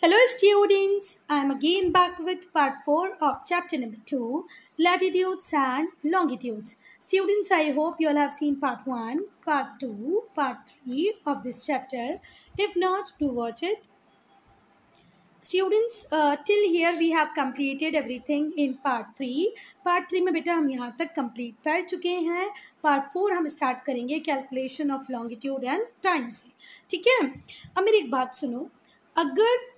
Hello students, I am again back with part 4 of chapter number 2, latitudes and longitudes. Students, I hope you all have seen part 1, part 2, part 3 of this chapter. If not, do watch it. Students, till here we have completed everything in part 3. Part 3 में बेटा हम यहाँ तक complete कर चुके हैं. part 4 हम start करेंगे calculation of longitude and time से. ठीक है. अब मेरी एक बात सुनो. अगर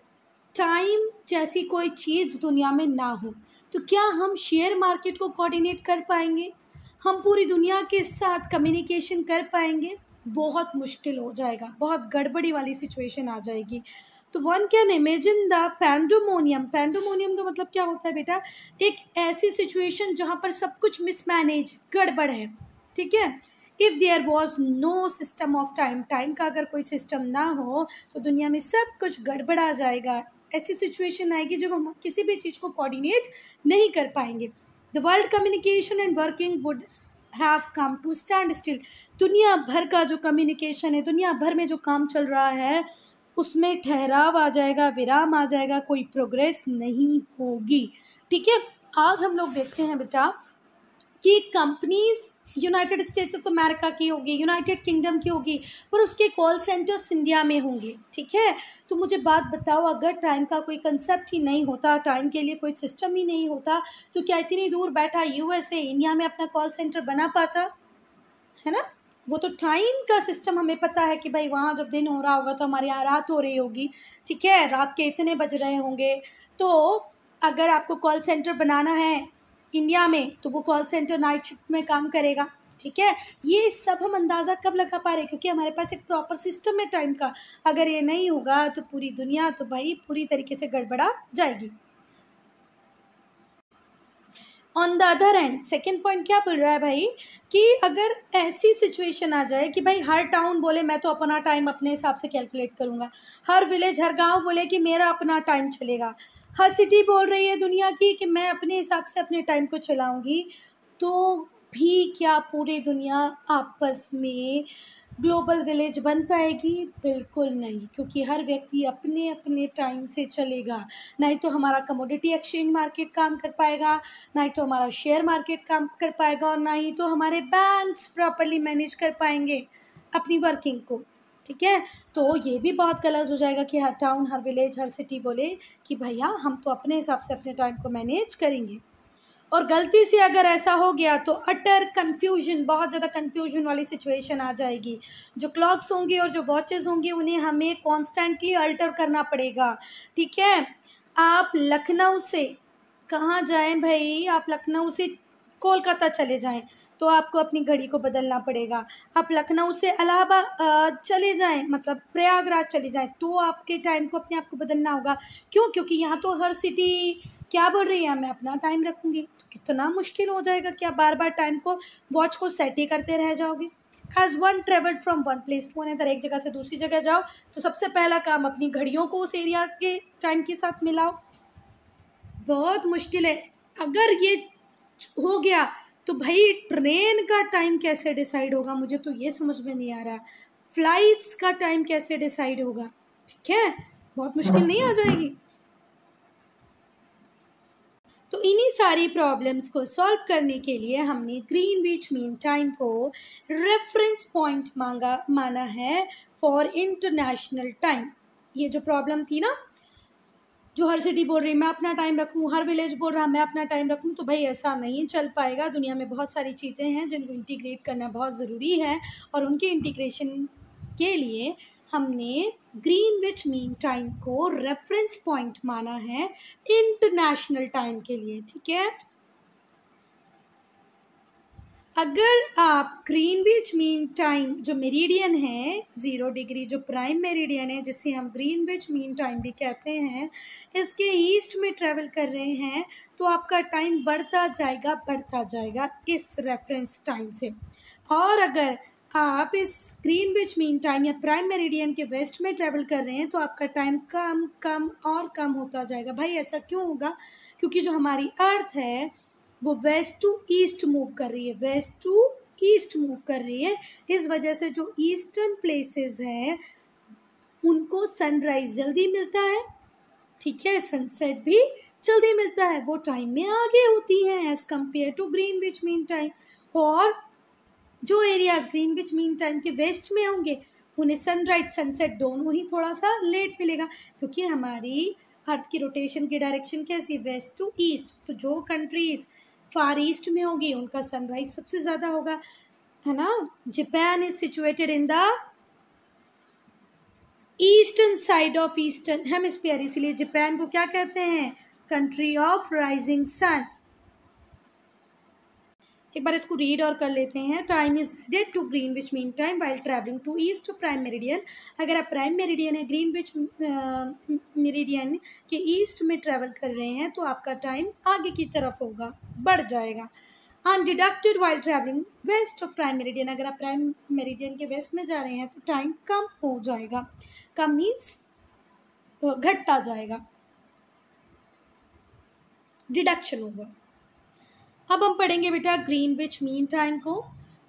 टाइम जैसी कोई चीज़ दुनिया में ना हो तो क्या हम शेयर मार्केट को कोऑर्डिनेट कर पाएंगे? हम पूरी दुनिया के साथ कम्युनिकेशन कर पाएंगे? बहुत मुश्किल हो जाएगा, बहुत गड़बड़ी वाली सिचुएशन आ जाएगी. तो वन कैन इमेजिन द पैंडोमोनियम. पैंडोमोनियम का मतलब क्या होता है बेटा? एक ऐसी सिचुएशन जहाँ पर सब कुछ मिसमैनेज, गड़बड़ है. ठीक है. If there was no system of time, time का अगर कोई सिस्टम ना हो तो दुनिया में सब कुछ गड़बड़ा जाएगा. ऐसी सिचुएशन आएगी जब हम किसी भी चीज़ को कोऑर्डिनेट नहीं कर पाएंगे. The world communication and working would have come to stand still. दुनिया भर का जो कम्युनिकेशन है, दुनिया भर में जो काम चल रहा है, उसमें ठहराव आ जाएगा, विराम आ जाएगा, कोई प्रोग्रेस नहीं होगी. ठीक है. आज हम लोग देखते हैं बेटा कि companies United states of America की होगी, यूनाइटेड किंगडम की होगी, पर उसके कॉल सेंटर्स इंडिया में होंगे. ठीक है. तो मुझे बात बताओ, अगर टाइम का कोई कंसेप्ट ही नहीं होता, टाइम के लिए कोई सिस्टम ही नहीं होता, तो क्या इतनी दूर बैठा यूएसए इंडिया में अपना कॉल सेंटर बना पाता? है ना. वो तो टाइम का सिस्टम हमें पता है कि भाई वहाँ जब दिन हो रहा होगा तो हमारे यहाँ रात हो रही होगी. ठीक है. रात के इतने बज रहे होंगे. तो अगर आपको कॉल सेंटर बनाना है इंडिया में तो वो कॉल सेंटर नाइट शिफ्ट में काम करेगा. ठीक है. ये सब हम अंदाज़ा कब लगा पा रहे हैं? क्योंकि हमारे पास एक प्रॉपर सिस्टम है टाइम का. अगर ये नहीं होगा तो पूरी दुनिया तो भाई पूरी तरीके से गड़बड़ा जाएगी. On the other hand second point क्या बोल रहा है भाई कि अगर ऐसी सिचुएशन आ जाए कि भाई हर टाउन बोले मैं तो अपना टाइम अपने हिसाब से कैलकुलेट करूँगा, हर विलेज हर गांव बोले कि मेरा अपना टाइम चलेगा, हर सिटी बोल रही है दुनिया की कि मैं अपने हिसाब से अपने टाइम को चलाऊंगी, तो भी क्या पूरी दुनिया आपस में ग्लोबल विलेज बन पाएगी? बिल्कुल नहीं. क्योंकि हर व्यक्ति अपने अपने टाइम से चलेगा. नहीं तो हमारा कमोडिटी एक्सचेंज मार्केट काम कर पाएगा, नहीं तो हमारा शेयर मार्केट काम कर पाएगा, और ना ही तो हमारे बैंक्स प्रॉपरली मैनेज कर पाएंगे अपनी वर्किंग को. ठीक है. तो ये भी बहुत गलत हो जाएगा कि हर टाउन हर विलेज हर सिटी बोले कि भैया हम तो अपने हिसाब से अपने टाइम को मैनेज करेंगे. और गलती से अगर ऐसा हो गया तो अटर कन्फ्यूजन, बहुत ज़्यादा कन्फ्यूजन वाली सिचुएशन आ जाएगी. जो क्लॉक्स होंगे और जो वॉचेस होंगी उन्हें हमें कॉन्स्टेंटली अल्टर करना पड़ेगा. ठीक है. आप लखनऊ से कहाँ जाएं भाई? आप लखनऊ से कोलकाता चले जाएं तो आपको अपनी घड़ी को बदलना पड़ेगा. आप लखनऊ से इलाहाबाद चले जाएं, मतलब प्रयागराज चले जाएं, तो आपके टाइम को अपने आप को बदलना होगा. क्यों? क्योंकि यहाँ तो हर सिटी क्या बोल रही है, मैं अपना टाइम रखूँगी. तो कितना मुश्किल हो जाएगा कि आप बार बार टाइम को वॉच को सेट ही करते रह जाओगे. As one travelled from one place to another, एक जगह से दूसरी जगह जाओ तो सबसे पहला काम अपनी घड़ियों को उस एरिया के टाइम के साथ मिलाओ. बहुत मुश्किल है. अगर ये हो गया तो भाई ट्रेन का टाइम कैसे डिसाइड होगा? मुझे तो ये समझ में नहीं आ रहा. फ्लाइट्स का टाइम कैसे डिसाइड होगा? ठीक है. बहुत मुश्किल नहीं आ जाएगी? तो इन्हीं सारी प्रॉब्लम्स को सॉल्व करने के लिए हमने ग्रीनविच मीन टाइम को रेफरेंस पॉइंट माना है फॉर इंटरनेशनल टाइम. ये जो प्रॉब्लम थी ना, जो हर सिटी बोल रही मैं अपना टाइम रखूँ, हर विलेज बोल रहा मैं अपना टाइम रखूँ, तो भाई ऐसा नहीं चल पाएगा. दुनिया में बहुत सारी चीज़ें हैं जिनको इंटीग्रेट करना बहुत ज़रूरी है, और उनके इंटीग्रेशन के लिए हमने ग्रीनविच मीन टाइम को रेफरेंस पॉइंट माना है इंटरनेशनल टाइम के लिए. ठीक है. अगर आप ग्रीनविच मीन टाइम जो मेरिडियन है 0 डिग्री, जो प्राइम मेरिडियन है जिसे हम ग्रीनविच मीन टाइम भी कहते हैं, इसके ईस्ट में ट्रेवल कर रहे हैं तो आपका टाइम बढ़ता जाएगा इस रेफरेंस टाइम से. और अगर आप इस ग्रीनविच मीन टाइम या प्राइम मेरिडियन के वेस्ट में ट्रेवल कर रहे हैं तो आपका टाइम कम कम और कम होता जाएगा. भाई ऐसा क्यों होगा? क्योंकि जो हमारी अर्थ है वो वेस्ट टू ईस्ट मूव कर रही है, वेस्ट टू ईस्ट मूव कर रही है. इस वजह से जो ईस्टर्न प्लेसेस हैं उनको सनराइज जल्दी मिलता है ठीक है, सनसेट भी जल्दी मिलता है, वो टाइम में आगे होती हैं as compare to Greenwich mean Time. और जो एरियाज ग्रीनविच मीन टाइम के वेस्ट में होंगे उन्हें सनराइज सनसेट दोनों ही थोड़ा सा लेट मिलेगा, क्योंकि हमारी अर्थ की रोटेशन की डायरेक्शन कैसी, वेस्ट टू ईस्ट। तो जो कंट्रीज फार ईस्ट में होगी उनका सनराइज सबसे ज़्यादा होगा, है ना। Japan is situated in the eastern side of eastern hemisphere, इसीलिए जापान को क्या कहते हैं, कंट्री ऑफ राइजिंग सन। एक बार इसको रीड और कर लेते हैं। Time is added to Greenwich mean Time while travelling to east to prime meridian. अगर आप प्राइम मेरिडियन है ग्रीनविच मेरिडियन के ईस्ट में ट्रैवल कर रहे हैं तो आपका टाइम आगे की तरफ होगा, बढ़ जाएगा। Undeducted while travelling west of prime meridian, अगर आप प्राइम मेरिडियन के वेस्ट में जा रहे हैं तो टाइम कम हो जाएगा। कम मीन्स घटता जाएगा, डिडक्शन होगा। अब हम पढ़ेंगे बेटा ग्रीनविच मीन टाइम को।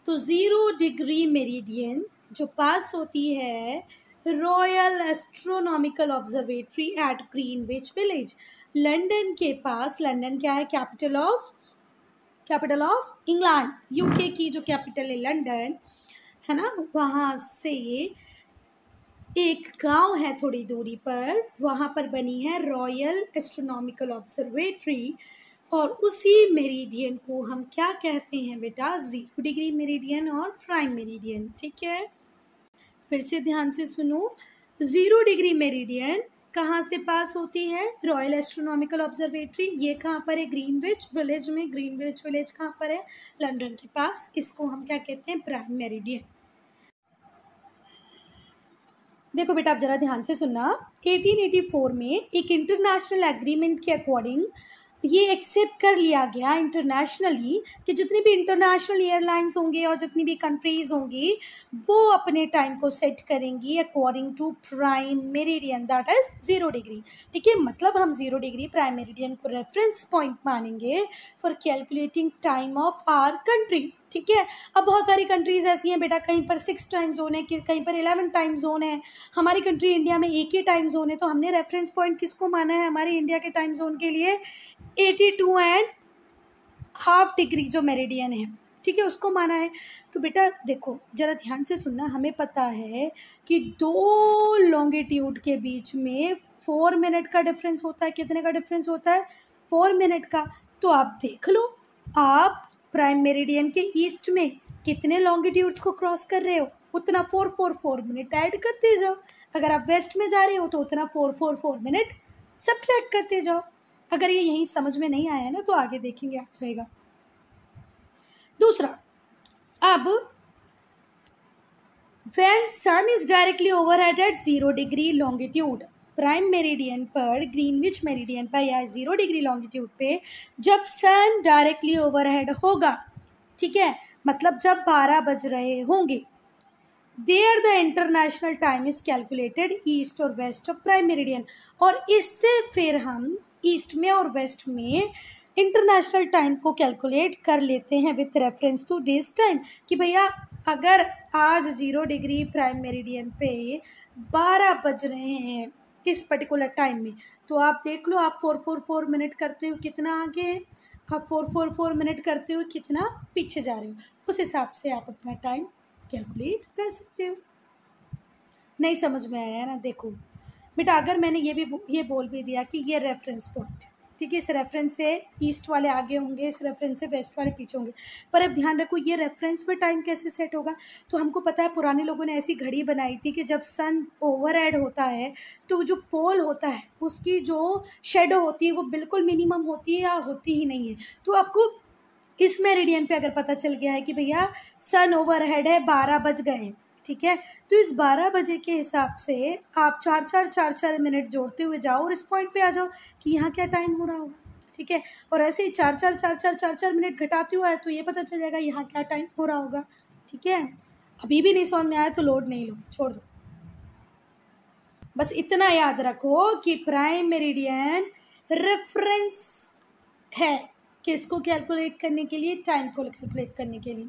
तो 0 डिग्री मेरिडियन जो पास होती है Royal Astronomical Observatory at Greenwich village, London के पास। लंदन क्या है, कैपिटल ऑफ इंग्लैंड, यूके की जो कैपिटल है लंदन, है ना। वहाँ से एक गांव है थोड़ी दूरी पर, वहाँ पर बनी है रॉयल एस्ट्रोनॉमिकल ऑब्जर्वेटरी। और उसी मेरिडियन को हम क्या कहते हैं बेटा, 0 डिग्री मेरिडियन और प्राइम मेरिडियन। ठीक है, फिर से ध्यान से सुनो। 0 डिग्री मेरिडियन कहाँ से पास होती है, रॉयल एस्ट्रोनॉमिकल ऑब्जर्वेटरी। ये कहाँ पर है, ग्रीनविच विलेज में। ग्रीनविच विलेज कहाँ पर है, लंदन के पास। इसको हम क्या कहते हैं, प्राइम मेरिडियन। देखो बेटा आप जरा ध्यान से सुनना। 1884 में एक इंटरनेशनल एग्रीमेंट के अकॉर्डिंग ये एक्सेप्ट कर लिया गया इंटरनेशनली कि जितनी भी इंटरनेशनल एयरलाइंस होंगे और जितनी भी कंट्रीज़ होंगी वो अपने टाइम को सेट करेंगी according to prime meridian, that is 0 degree. ठीक है, मतलब हम 0 डिग्री प्राइम मेरिडियन को रेफरेंस पॉइंट मानेंगे for calculating time of our country. ठीक है, अब बहुत सारी कंट्रीज़ ऐसी हैं बेटा, कहीं पर 6 टाइम जोन है, कहीं पर 11 टाइम जोन है। हमारी कंट्री इंडिया में एक ही टाइम जोन है, तो हमने रेफरेंस पॉइंट किसको माना है हमारे इंडिया के टाइम जोन के लिए, 82.5 डिग्री जो मेरिडियन है, ठीक है, उसको माना है। तो बेटा देखो जरा ध्यान से सुनना, हमें पता है कि 2 लॉन्गिट्यूड के बीच में 4 मिनट का डिफरेंस होता है। कितने का डिफरेंस होता है, 4 मिनट का। तो आप देख लो, आप प्राइम मेरिडियन के ईस्ट में कितने लॉन्गिट्यूड्स को क्रॉस कर रहे हो, उतना 4 मिनट ऐड करते जाओ। अगर आप वेस्ट में जा रहे हो तो उतना 4 मिनट सब्ट्रैक्ट करते जाओ। अगर ये यहीं समझ में नहीं आया ना तो आगे देखेंगे आ जाएगा। दूसरा, अब when sun is directly overhead at 0 degree longitude, prime meridian पर, ग्रीनविच मेरिडियन पर या 0 डिग्री लॉन्गिट्यूड पे जब सन डायरेक्टली ओवरहेड होगा, ठीक है, मतलब जब 12 बज रहे होंगे, there the international time is calculated east और वेस्ट ऑफ प्राइम मेरिडियन। और इससे फिर हम ईस्ट में और वेस्ट में इंटरनेशनल टाइम को कैलकुलेट कर लेते हैं with reference to this time, कि भैया अगर आज 0 डिग्री प्राइम मेरिडियन पे 12 बज रहे हैं इस पर्टिकुलर टाइम में, तो आप देख लो आप 4 मिनट करते हो कितना आगे है, आप 4 मिनट करते हो कितना पीछे जा रहे हो, उस हिसाब से आप अपना टाइम कैलकुलेट कर सकते हो। नहीं समझ में आया ना, देखो बेटा अगर मैंने ये बोल भी दिया कि ये रेफरेंस पॉइंट, ठीक है, इस रेफरेंस से ईस्ट वाले आगे होंगे, इस रेफरेंस से वेस्ट वाले पीछे होंगे, पर अब ध्यान रखो ये रेफरेंस में टाइम कैसे सेट होगा। तो हमको पता है पुराने लोगों ने ऐसी घड़ी बनाई थी कि जब सन ओवरहेड होता है तो जो पोल होता है उसकी जो शेडो होती है वो बिल्कुल मिनिमम होती है या होती ही नहीं है। तो आपको इस मेरिडियन पे अगर पता चल गया है कि भैया सन ओवरहेड है, 12 बज गए, ठीक है, तो इस 12 बजे के हिसाब से आप 4 मिनट जोड़ते हुए जाओ और इस पॉइंट पे आ जाओ कि यहाँ क्या टाइम हो रहा होगा, ठीक है, और ऐसे ही 4 मिनट घटाते हुए तो ये पता चल जाएगा यहाँ क्या टाइम हो रहा होगा। ठीक है, अभी भी नहीं समझ में आया तो लोड नहीं लो, छोड़ दो। बस इतना याद रखो कि प्राइम मेरिडियन रेफरेंस है किसको कैलकुलेट करने के लिए, टाइम को कैलकुलेट करने के लिए।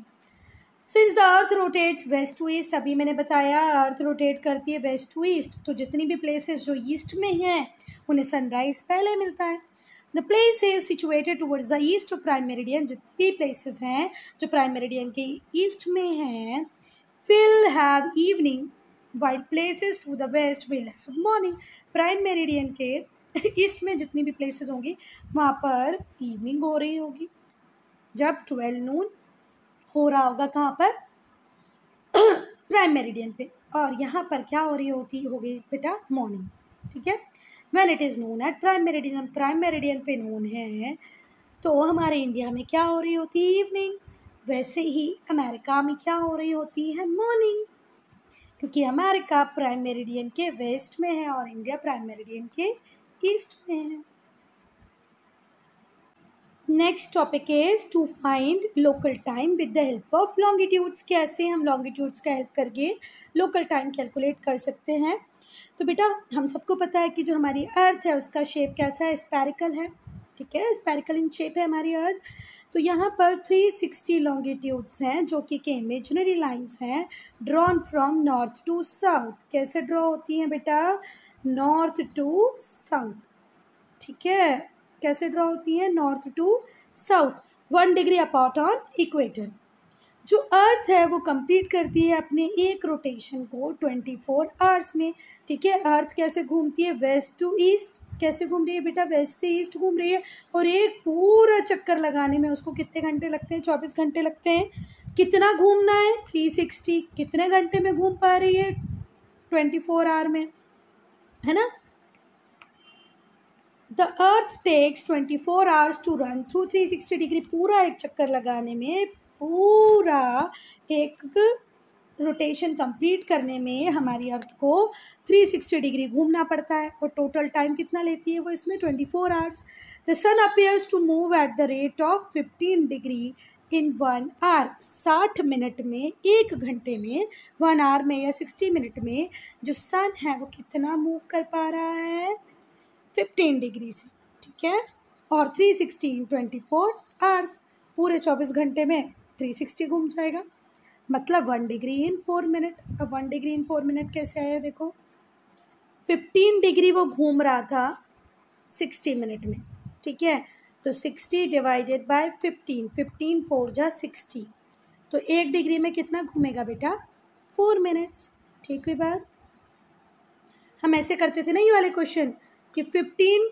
Since the earth rotates west to east, अभी मैंने बताया अर्थ रोटेट करती है वेस्ट टू ईस्ट, तो जितनी भी प्लेसेस जो ईस्ट में हैं उन्हें सनराइज पहले मिलता है। The place is situated towards the east of prime meridian, जितनी प्लेसेस हैं जो प्राइम मेरिडियन के ईस्ट में हैं will have evening while places to the west will have morning. Prime meridian के ईस्ट में जितनी भी प्लेसेस होंगी वहाँ पर इवनिंग हो रही होगी जब 12 नून हो रहा होगा, कहाँ पर प्राइम मेरिडियन पे, और यहाँ पर क्या हो रही होगी बेटा मॉर्निंग। ठीक है, when it is noon at prime meridian पे नून है तो हमारे इंडिया में क्या हो रही होती है इवनिंग, वैसे ही अमेरिका में क्या हो रही होती है मॉर्निंग, क्योंकि अमेरिका प्राइम मेरिडियन के वेस्ट में है और इंडिया प्राइम मेरिडियन के ईस्ट में है। Next topic is to find local time with the help of longitudes. कैसे हम लॉन्गिट्यूड्स का हेल्प करके लोकल टाइम कैलकुलेट कर सकते हैं। तो बेटा हम सबको पता है कि जो हमारी अर्थ है उसका शेप कैसा है, स्फेरिकल है। ठीक है, स्फेरिकल इन शेप है हमारी अर्थ। तो यहाँ पर 360 लॉन्गिट्यूड्स हैं जो कि इमेजिनरी लाइंस हैं drawn from north to south. कैसे ड्रॉ होती हैं बेटा, नॉर्थ टू साउथ। ठीक है, कैसे ड्रॉ होती है, north to south 1 degree apart on equator. जो अर्थ है वो कंप्लीट करती है अपने एक रोटेशन को 24 आवर्स में। ठीक है, अर्थ कैसे घूमती है, वेस्ट टू ईस्ट। कैसे घूम रही है बेटा, वेस्ट से ईस्ट घूम रही है, और एक पूरा चक्कर लगाने में उसको कितने घंटे लगते हैं, 24 घंटे लगते हैं। कितना घूमना है, 360। कितने घंटे में घूम पा रही है, 24 आवर में, है ना। The earth takes 24 hours to run through 360 degree. पूरा एक चक्कर लगाने में, पूरा एक रोटेशन कंप्लीट करने में हमारी अर्थ को 360 डिग्री घूमना पड़ता है, और टोटल टाइम कितना लेती है वो इसमें 24 hours. The sun appears to move at the rate of 15 degree in 1 hour. 60 minute में, 1 घंटे में, 1 आवर में या 60 मिनट में जो सन है वो कितना मूव कर पा रहा है, 15 डिग्री से। ठीक है, और 360 इन 24 आवर्स, पूरे 24 घंटे में 360 घूम जाएगा, मतलब 1 डिग्री इन 4 मिनट। अब 1 डिग्री इन 4 मिनट कैसे आया, देखो 15 डिग्री वो घूम रहा था 60 मिनट में। ठीक है, तो 60 डिवाइडेड बाय 15, 15 4 जा 60, तो 1 डिग्री में कितना घूमेगा बेटा, 4 मिनट्स। ठीक हुई बात। हम ऐसे करते थे ना ये वाले क्वेश्चन कि 15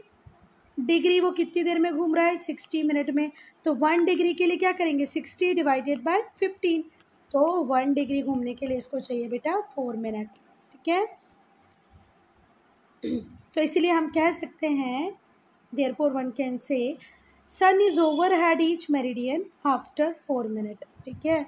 डिग्री वो कितनी देर में घूम रहा है, 60 मिनट में। तो 1 डिग्री के लिए क्या करेंगे, 60 डिवाइडेड बाय 15, तो 1 डिग्री घूमने के लिए इसको चाहिए बेटा 4 मिनट। ठीक है, तो इसलिए हम कह सकते हैं therefore one can say sun is overhead each meridian after 4 minute. ठीक है,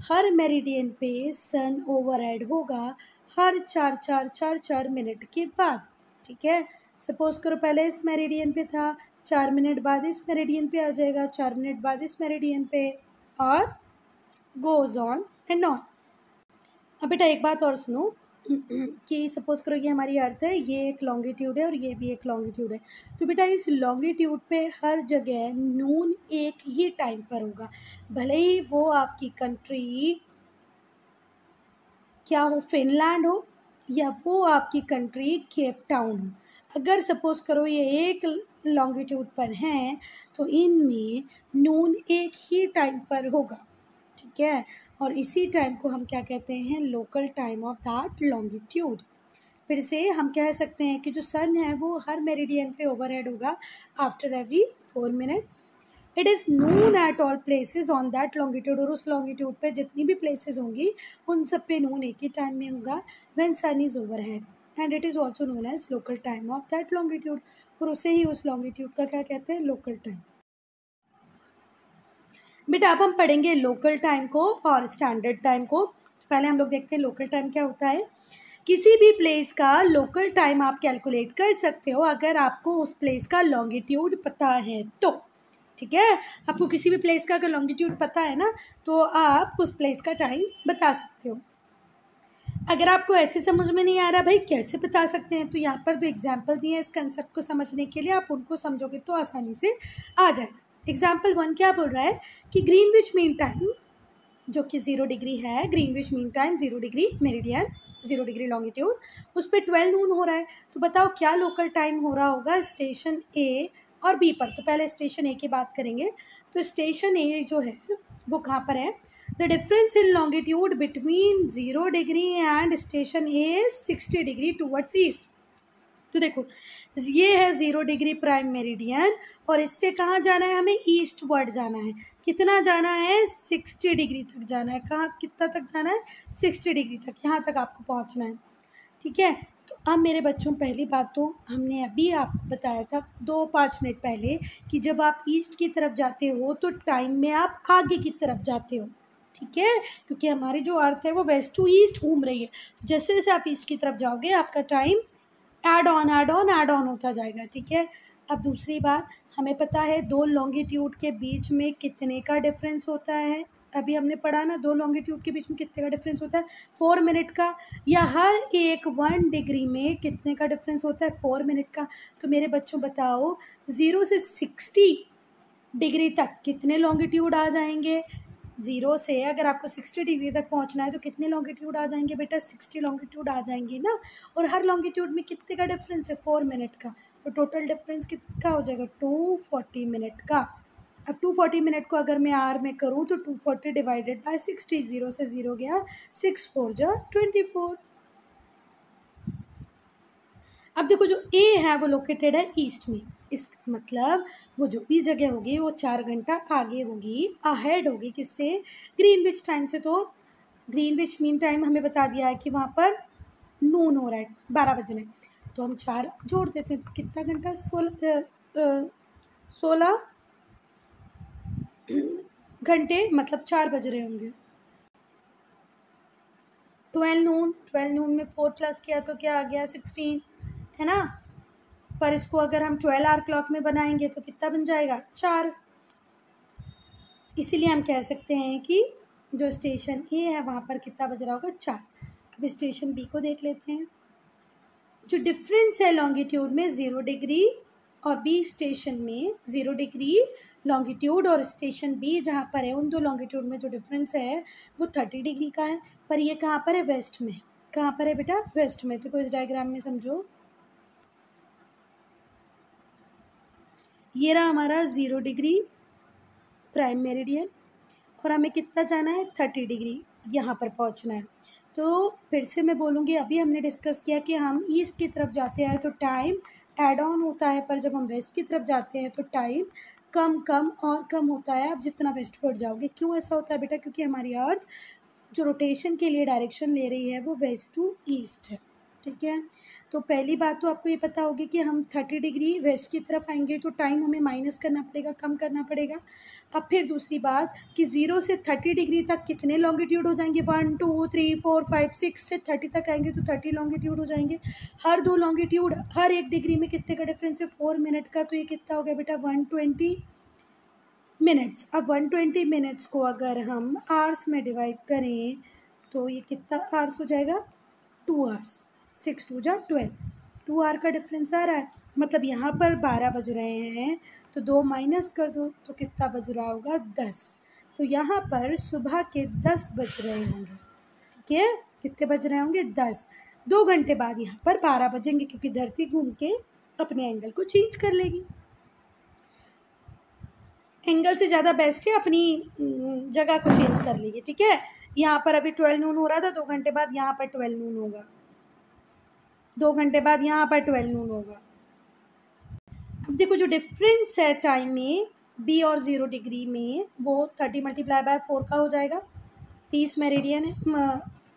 हर मेरिडियन पे सन ओवर हेड होगा हर 4 मिनट के बाद। ठीक है, सपोज करो पहले इस मेरिडियन पे था, 4 मिनट बाद इस मेरिडियन पे आ जाएगा, 4 मिनट बाद इस मेरिडियन पे, और गोज ऑन एंड ऑन। अब बेटा एक बात और सुनो कि सपोज करो ये हमारी अर्थ है, ये एक लॉन्गिट्यूड है और ये भी एक लॉन्गिट्यूड है। तो बेटा इस लॉन्गिट्यूड पे हर जगह नून एक ही टाइम पर होगा, भले ही वो आपकी कंट्री क्या हो, फिनलैंड हो, या वो आपकी कंट्री केप टाउन हो। अगर सपोज करो ये एक लॉन्गिट्यूड पर हैं तो इनमें नून एक ही टाइम पर होगा। ठीक है, और इसी टाइम को हम क्या कहते हैं, local time of that longitude. फिर से हम कह सकते हैं कि जो सन है वो हर मेरिडियन पे ओवरहेड होगा after every 4 minute. It is noon at all places on that longitude, और उस लॉन्गिट्यूड पे जितनी भी प्लेसेस होंगी उन सब पे नून एक ही टाइम में होगा when sun is overhead, and it is also known as local time of that longitude, और उसे ही उस लॉन्गिट्यूड का क्या कहते हैं, लोकल टाइम। बेटा अब हम पढ़ेंगे लोकल टाइम को और स्टैंडर्ड टाइम को। पहले हम लोग देखते हैं लोकल टाइम क्या होता है। किसी भी प्लेस का लोकल टाइम आप कैलकुलेट कर सकते हो अगर आपको उस प्लेस का लॉन्गिट्यूड पता है तो। ठीक है, आपको किसी भी प्लेस का अगर लॉन्गिट्यूड पता है ना तो आप उस प्लेस का टाइम बता सकते हो। अगर आपको ऐसे समझ में नहीं आ रहा भाई कैसे बता सकते हैं, तो यहाँ पर दो एग्जाम्पल दिए हैं इस कंसेप्ट को समझने के लिए, आप उनको समझोगे तो आसानी से आ जाएगा। एग्जाम्पल 1 क्या बोल रहा है कि ग्रीनविच मीन टाइम जो कि 0 डिग्री है, Greenwich mean time 0 degree meridian, 0 degree longitude, उस पर 12 नून हो रहा है। तो बताओ क्या लोकल टाइम हो रहा होगा स्टेशन ए और बी पर। तो पहले स्टेशन ए की बात करेंगे। तो स्टेशन ए जो है वो कहाँ पर है? The difference in longitude between 0 degree and station A 60 degree towards east. तो देखो ये है 0 डिग्री प्राइम मेरिडियन और इससे कहाँ जाना है? हमें ईस्ट वर्ड जाना है। कितना जाना है? 60 डिग्री तक जाना है। कहाँ कितना तक जाना है? 60 डिग्री तक, यहाँ तक आपको पहुँचना है। ठीक है, तो अब मेरे बच्चों पहली बात तो हमने अभी आपको बताया था 2-5 मिनट पहले कि जब आप ईस्ट की तरफ जाते हो तो टाइम में आप आगे की तरफ जाते हो। ठीक है, क्योंकि हमारी जो अर्थ है वो वेस्ट टू ईस्ट घूम रही है। तो जैसे जैसे आप ईस्ट की तरफ जाओगे आपका टाइम ऐड ऑन होता जाएगा। ठीक है, अब दूसरी बात, हमें पता है 2 लॉन्गिट्यूड के बीच में कितने का डिफरेंस होता है। अभी हमने पढ़ा ना, 2 लॉन्गिट्यूड के बीच में कितने का डिफरेंस होता है? 4 मिनट का। या हर एक 1 डिग्री में कितने का डिफरेंस होता है? 4 मिनट का। तो मेरे बच्चों बताओ 0 से 60 डिग्री तक कितने लॉन्गिट्यूड आ जाएंगे? 0 से अगर आपको 60 डिग्री तक पहुंचना है तो कितने लॉन्गिट्यूड आ जाएंगे बेटा? 60 लॉन्गिट्यूड आ जाएंगे ना। और हर लॉन्गिट्यूड में कितने का डिफरेंस है? 4 मिनट का। तो टोटल डिफरेंस कितना का हो जाएगा? 240 मिनट का। अब 240 मिनट को अगर मैं आर में करूँ तो 240 डिवाइडेड बाय 60, 0 से 0 गया, 6 4 जा 24। अब देखो जो ए है वो लोकेटेड है ईस्ट में। इसका मतलब वो जो भी जगह होगी वो 4 घंटा आगे होगी, अहेड होगी किससे? ग्रीनविच टाइम से। तो ग्रीनविच मीन टाइम हमें बता दिया है कि वहाँ पर नून हो रहा है, 12 बज रहे हैं। तो हम 4 जोड़ देते हैं तो कितना घंटा? 16 घंटे, मतलब 4 बज रहे होंगे। 12 नून में 4 प्लस किया तो क्या आ गया? 16, है ना। पर इसको अगर हम 12 आवर क्लॉक में बनाएंगे तो कितना बन जाएगा? 4। इसीलिए हम कह सकते हैं कि जो स्टेशन ए है वहाँ पर कितना बज रहा होगा? 4। अब स्टेशन बी को देख लेते हैं। जो डिफरेंस है लॉन्गिट्यूड में 0 डिग्री और बी स्टेशन में 0 डिग्री लॉन्गिट्यूड और स्टेशन बी जहाँ पर है, उन 2 लॉन्गिट्यूड में जो डिफरेंस है वो 30 डिग्री का है। पर ये कहाँ पर है? वेस्ट में। कहाँ पर है बेटा? वेस्ट में। तो इस डायग्राम में समझो ये रहा हमारा 0 डिग्री प्राइम मेरिडियन और हमें कितना जाना है? 30 डिग्री यहाँ पर पहुँचना है। तो फिर से मैं बोलूँगी, अभी हमने डिस्कस किया कि हम ईस्ट की तरफ जाते हैं तो टाइम ऐड ऑन होता है, पर जब हम वेस्ट की तरफ जाते हैं तो टाइम कम कम और कम होता है आप जितना वेस्टवर्ड जाओगे। क्यों ऐसा होता है बेटा? क्योंकि हमारी अर्थ जो रोटेशन के लिए डायरेक्शन ले रही है वो वेस्ट टू ईस्ट है। ठीक है, तो पहली बात तो आपको ये पता होगी कि हम 30 डिग्री वेस्ट की तरफ आएंगे तो टाइम हमें माइनस करना पड़ेगा, कम करना पड़ेगा। अब फिर दूसरी बात कि 0 से 30 डिग्री तक कितने लॉन्गिट्यूड हो जाएंगे? 1 2 3 4 5 6 से 30 तक आएंगे तो 30 लॉन्गिट्यूड हो जाएंगे। हर 2 लॉन्गिट्यूड हर 1 डिग्री में कितने का डिफरेंस है? 4 मिनट का। तो ये कितना हो गया बेटा? 120 मिनट्स। अब 120 मिनट्स को अगर हम आवर्स में डिवाइड करें तो ये कितना आवर्स हो जाएगा? 2 आवर्स। 6 2 जा 12, 2 आवर का डिफरेंस आ रहा है। मतलब यहाँ पर 12 बज रहे हैं तो 2 माइनस कर दो तो कितना बज रहा होगा? 10। तो यहाँ पर सुबह के 10 बज रहे होंगे। ठीक है, कितने बज रहे होंगे? 10। 2 घंटे बाद यहाँ पर 12 बजेंगे क्योंकि धरती घूम के अपने एंगल को चेंज कर लेगी। एंगल से ज़्यादा बेस्ट है अपनी जगह को चेंज कर लेगी। ठीक है, यहाँ पर अभी 12 नून हो रहा था, 2 घंटे बाद यहाँ पर 12 नून होगा, 2 घंटे बाद यहाँ पर 12 नून होगा। अब देखो जो डिफरेंस है टाइम में बी और 0 डिग्री में वो 30 मल्टीप्लाई बाय 4 का हो जाएगा। 30 मेरिडियन है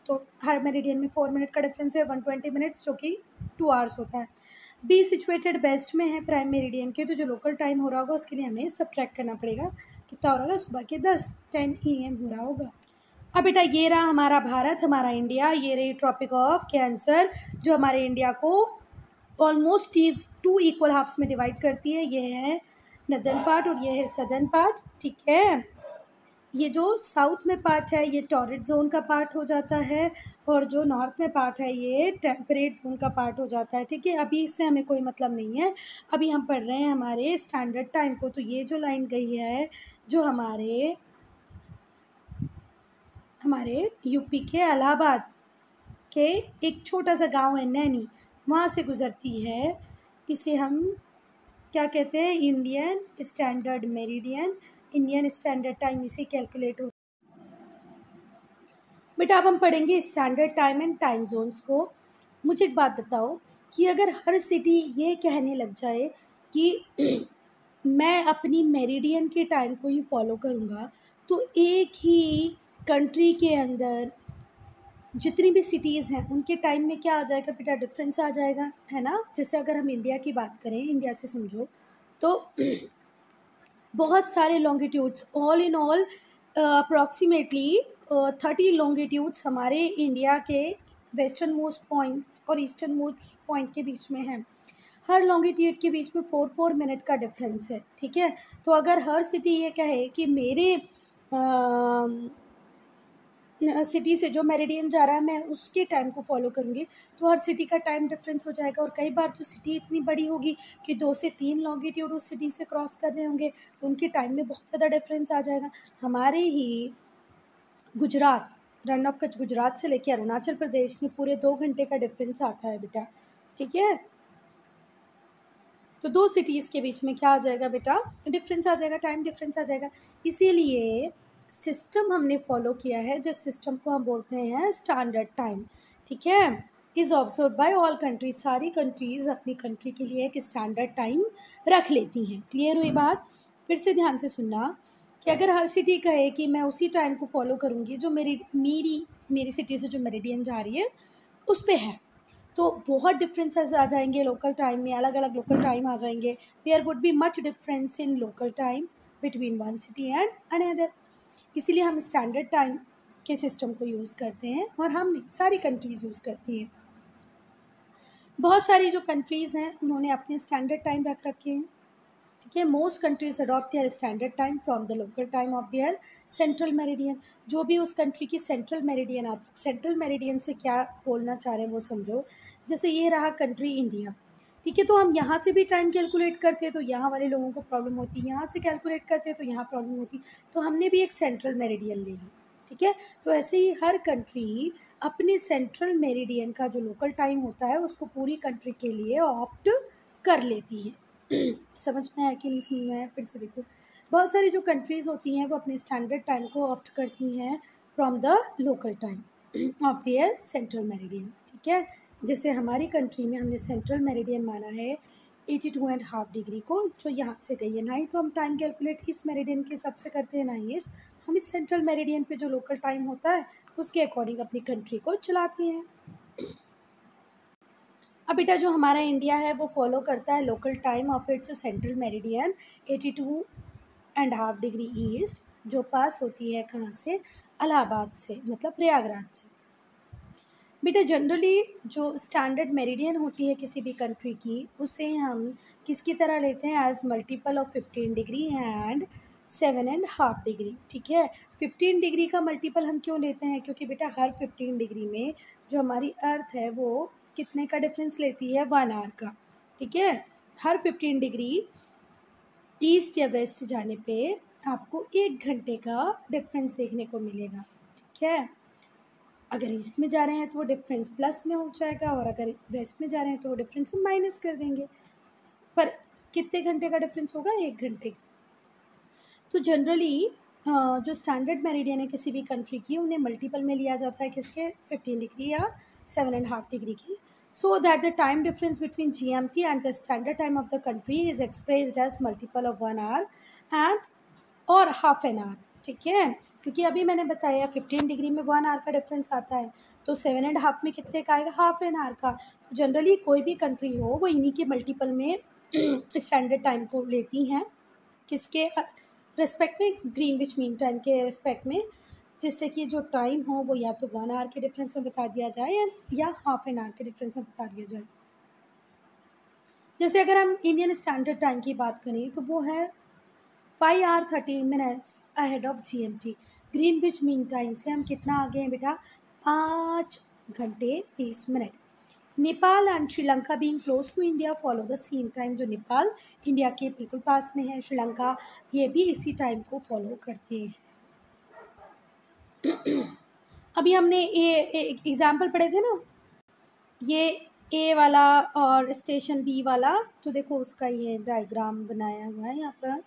तो हर मेरिडियन में 4 मिनट का डिफरेंस है, 120 मिनट्स जो कि 2 आवर्स होता है। बी सिचुएटेड वेस्ट में है प्राइम मेरिडियन के, तो जो लोकल टाइम हो रहा होगा उसके लिए हमें सब्ट्रैक्ट करना पड़ेगा। कितना हो रहा होगा? सुबह के 10 AM हो रहा होगा। अब बेटा ये रहा हमारा भारत, हमारा इंडिया, ये रही ट्रॉपिक ऑफ कैंसर जो हमारे इंडिया को ऑलमोस्ट 2 इक्वल हाफ्स में डिवाइड करती है। ये है नदर्न पार्ट और ये है सदर्न पार्ट। ठीक है, ये जो साउथ में पार्ट है ये टॉरिड जोन का पार्ट हो जाता है और जो नॉर्थ में पार्ट है ये टेम्परेट जोन का पार्ट हो जाता है। ठीक है, अभी इससे हमें कोई मतलब नहीं है, अभी हम पढ़ रहे हैं हमारे स्टैंडर्ड टाइम को। तो ये जो लाइन गई है जो हमारे हमारे यूपी के इलाहाबाद के एक छोटा सा गांव है नैनी, वहाँ से गुज़रती है। इसे हम क्या कहते हैं, Indian standard meridian, Indian standard time इसे कैलकुलेट होता है। बेटा अब हम पढ़ेंगे standard time and time zones को। मुझे एक बात बताओ कि अगर हर सिटी ये कहने लग जाए कि मैं अपनी मेरिडियन के टाइम को ही फॉलो करूँगा, तो एक ही कंट्री के अंदर जितनी भी सिटीज़ हैं उनके टाइम में क्या आ जाएगा बेटा, डिफरेंस आ जाएगा, है ना। जैसे अगर हम इंडिया की बात करें, इंडिया से समझो तो बहुत सारे longitudes, all in all approximately 30 longitudes हमारे इंडिया के वेस्टर्न मोस्ट पॉइंट और ईस्टर्न मोस्ट पॉइंट के बीच में है। हर लॉन्गिट्यूड के बीच में 4 मिनट का डिफरेंस है, ठीक है। तो अगर हर सिटी ये कहे कि मेरे सिटी से जो मेरिडियन जा रहा है मैं उसके टाइम को फॉलो करूँगी, तो हर सिटी का टाइम डिफरेंस हो जाएगा। और कई बार तो सिटी इतनी बड़ी होगी कि 2 से 3 लॉन्गिट्यूड उस सिटी से क्रॉस कर रहे होंगे, तो उनके टाइम में बहुत ज़्यादा डिफरेंस आ जाएगा। हमारे ही गुजरात, रन ऑफ कच्छ गुजरात से लेकर अरुणाचल प्रदेश में पूरे 2 घंटे का डिफरेंस आता है बेटा, ठीक है। तो 2 सिटीज़ के बीच में क्या आ जाएगा बेटा, डिफरेंस आ जाएगा, टाइम डिफरेंस आ जाएगा। इसीलिए सिस्टम हमने फॉलो किया है जिस सिस्टम को हम बोलते हैं स्टैंडर्ड टाइम, ठीक है। Is observe by all countries, सारी कंट्रीज़ अपनी कंट्री के लिए एक स्टैंडर्ड टाइम रख लेती हैं। क्लियर हुई बात। फिर से ध्यान से सुनना कि अगर हर सिटी कहे कि मैं उसी टाइम को फॉलो करूँगी जो मेरी सिटी से जो मेरिडियन जा रही है उस पे है, तो बहुत डिफरेंसेस आ जाएंगे लोकल टाइम में, अलग अलग लोकल टाइम आ जाएंगे। There would be much difference in local time between one city and another. इसीलिए हम स्टैंडर्ड टाइम के सिस्टम को यूज़ करते हैं और हम सारी कंट्रीज़ यूज़ करती हैं। बहुत सारी जो कंट्रीज़ हैं उन्होंने अपने स्टैंडर्ड टाइम रख रखे हैं, ठीक है। Most countries adopt their standard time from the local time of their central meridian. जो भी उस कंट्री की सेंट्रल मेरिडियन, आप सेंट्रल मेरिडियन से क्या बोलना चाह रहे हैं वो समझो। जैसे ये रहा कंट्री इंडिया, ठीक है, तो हम यहाँ से भी टाइम कैलकुलेट करते हैं तो यहाँ वाले लोगों को प्रॉब्लम होती है, यहाँ से कैलकुलेट करते हैं तो यहाँ प्रॉब्लम होती है, तो हमने भी एक सेंट्रल मेरिडियन ले ली, ठीक है। तो ऐसे ही हर कंट्री अपने सेंट्रल मेरिडियन का जो लोकल टाइम होता है उसको पूरी कंट्री के लिए ऑप्ट कर लेती है। समझ में आया कि नहीं समझ में आया, फिर से देखो। बहुत सारी जो कंट्रीज़ होती हैं वो अपने स्टैंडर्ड टाइम को ऑप्ट करती हैं from the local time of their central meridian, ठीक है। जैसे हमारी कंट्री में हमने सेंट्रल मेरिडियन माना है 82.5 डिग्री को, जो यहाँ से गई है। ना ही तो हम टाइम कैलकुलेट इस मेरिडियन के हिसाब से करते हैं, ना ही हम इस सेंट्रल मेरिडियन पे जो लोकल टाइम होता है उसके अकॉर्डिंग अपनी कंट्री को चलाते हैं। अब बेटा जो हमारा इंडिया है वो फॉलो करता है local time of its central meridian 82.5 degree east, जो पास होती है कहाँ से, इलाहाबाद से, मतलब प्रयागराज से। बेटा जनरली जो स्टैंडर्ड मेरिडियन होती है किसी भी कंट्री की, उसे हम किसकी तरह लेते हैं, as multiple of 15 degree and 7.5 degree, ठीक है। 15 डिग्री का मल्टीपल हम क्यों लेते हैं, क्योंकि बेटा हर 15 डिग्री में जो हमारी अर्थ है वो कितने का डिफरेंस लेती है, 1 आवर का, ठीक है। हर 15 डिग्री ईस्ट या वेस्ट जाने पे आपको 1 घंटे का डिफरेंस देखने को मिलेगा, ठीक है। अगर ईस्ट में जा रहे हैं तो वो डिफरेंस प्लस में हो जाएगा, और अगर वेस्ट में जा रहे हैं तो वो डिफरेंस हम माइनस कर देंगे। पर कितने घंटे का डिफरेंस होगा, 1 घंटे। तो जनरली जो स्टैंडर्ड मेरिडियन है किसी भी कंट्री की, उन्हें मल्टीपल में लिया जाता है किसके, 15 डिग्री या 7.5 डिग्री की, so that the time difference between GMT and the standard time of the country is expressed as multiple of 1 hour and और हाफ एन आवर, ठीक है। क्योंकि अभी मैंने बताया 15 डिग्री में 1 आवर का डिफरेंस आता है, तो 7.5 में कितने का आएगा, हाफ एन आवर का। तो जनरली कोई भी कंट्री हो वो इन्हीं के मल्टीपल में स्टैंडर्ड टाइम को लेती हैं, किसके रिस्पेक्ट में, ग्रीनविच मीन टाइम के रिस्पेक्ट में, जिससे कि जो टाइम हो वो या तो 1 आवर के डिफरेंस में बता दिया जाए या हाफ एन आवर के डिफरेंस में बता दिया जाए। जैसे अगर हम इंडियन स्टैंडर्ड टाइम की बात करें तो वो है 5 hour 13 minutes ahead of GMT। Greenwich mean time से हम कितना आगे हैं बेटा, 5 घंटे 30 minute. Nepal and Sri Lanka being close to India follow the same time. जो नेपाल इंडिया के बिल्कुल पास में है, श्रीलंका, ये भी इसी टाइम को फॉलो करते हैं। अभी हमने एग्जाम्पल पढ़े थे ना, ये ए वाला और स्टेशन बी वाला, तो देखो उसका ये डायग्राम बनाया हुआ है यहाँ पर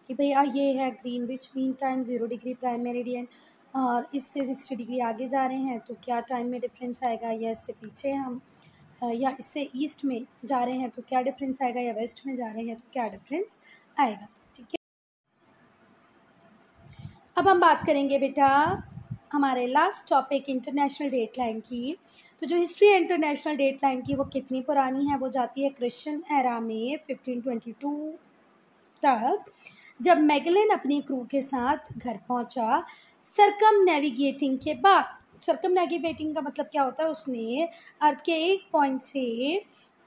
कि भैया ये है Greenwich mean time 0 degree prime meridian, और इससे 60 डिग्री आगे जा रहे हैं तो क्या टाइम में डिफरेंस आएगा, या इससे पीछे हम या इससे ईस्ट में जा रहे हैं तो क्या डिफरेंस आएगा, या वेस्ट में जा रहे हैं तो क्या डिफरेंस आएगा। ठीक है, अब हम बात करेंगे बेटा हमारे last topic international date line की। तो जो हिस्ट्री है इंटरनेशनल डेट लाइन की वो कितनी पुरानी है, वो जाती है क्रिश्चियन एरा में 1522 तक, जब मैगेलन अपनी क्रू के साथ घर पहुंचा सरकम नेविगेटिंग के बाद। सरकम नेविगेटिंग का मतलब क्या होता है, उसने अर्थ के एक पॉइंट से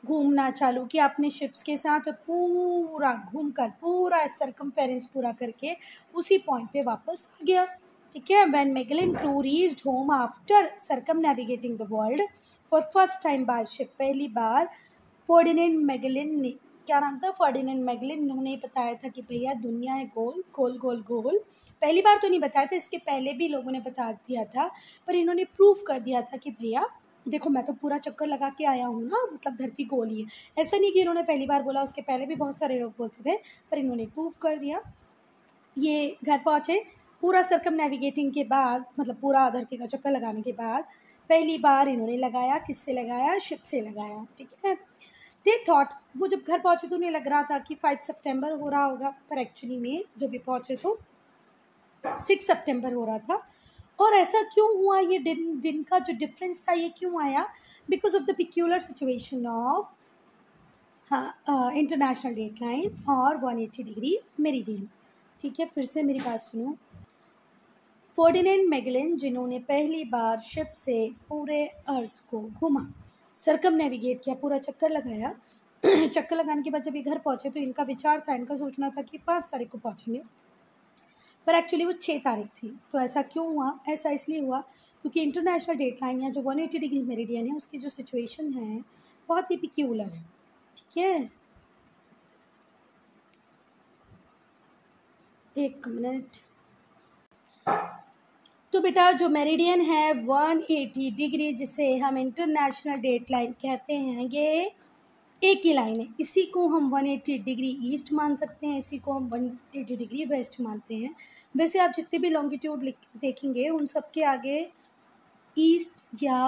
घूमना चालू किया अपने शिप्स के साथ और पूरा घूमकर पूरा सरकमफेरेंस पूरा करके उसी पॉइंट पे वापस आ गया। ठीक है, when Magellan crew reached home after circumnavigating the world for first time by ship, पहली बार फर्डिनेंड मैगेलन ने, क्या नाम था, फर्डिनेंड मैगेलन, उन्होंने बताया था कि भैया दुनिया है गोल गोल गोल गोल। पहली बार तो नहीं बताया था, इसके पहले भी लोगों ने बता दिया था, पर इन्होंने प्रूफ कर दिया था कि भैया देखो मैं तो पूरा चक्कर लगा के आया हूँ ना, मतलब धरती गोल ही है। ऐसा नहीं कि इन्होंने पहली बार बोला, उसके पहले भी बहुत सारे लोग बोलते थे, पर इन्होंने प्रूफ कर दिया। ये घर पहुँचे पूरा सर्कम नेविगेटिंग के बाद, मतलब पूरा धरती का चक्कर लगाने के बाद पहली बार इन्होंने लगाया, किससे लगाया, शिप से लगाया। ठीक है, दे थॉट, वो जब घर पहुँचे तो उन्हें लग रहा था कि 5 सितंबर हो रहा होगा, पर एक्चुअली में जब ये पहुँचे तो 6 सितंबर हो रहा था। और ऐसा क्यों हुआ, ये दिन का जो डिफरेंस था ये क्यों आया, because of the peculiar situation of international date line और 180 डिग्री मेरिडियन। ठीक है, फिर से मेरी बात सुनो। फर्डिनेंड मैगेलन जिन्होंने पहली बार शिप से पूरे अर्थ को घुमा, सर्कम नेविगेट किया, पूरा चक्कर लगाया चक्कर लगाने के बाद जब ये घर पहुँचे तो इनका विचार था, इनका सोचना था कि 5 तारीख को पहुँचेंगे, पर एक्चुअली वो 6 तारीख थी। तो ऐसा क्यों हुआ, ऐसा इसलिए हुआ क्योंकि इंटरनेशनल डेट लाइन या जो 180 डिग्री मेरिडियन है उसकी जो सिचुएशन है बहुत ही पिक्यूलर है। ठीक है, एक मिनट। तो बेटा जो मेरिडियन है 180 डिग्री, जिसे हम इंटरनेशनल डेट लाइन कहते हैं, ये एक ही लाइन है। इसी को हम 180 डिग्री ईस्ट मान सकते हैं, इसी को हम 180 डिग्री वेस्ट मानते हैं। वैसे आप जितने भी लॉन्गिट्यूड देखेंगे उन सब के आगे ईस्ट या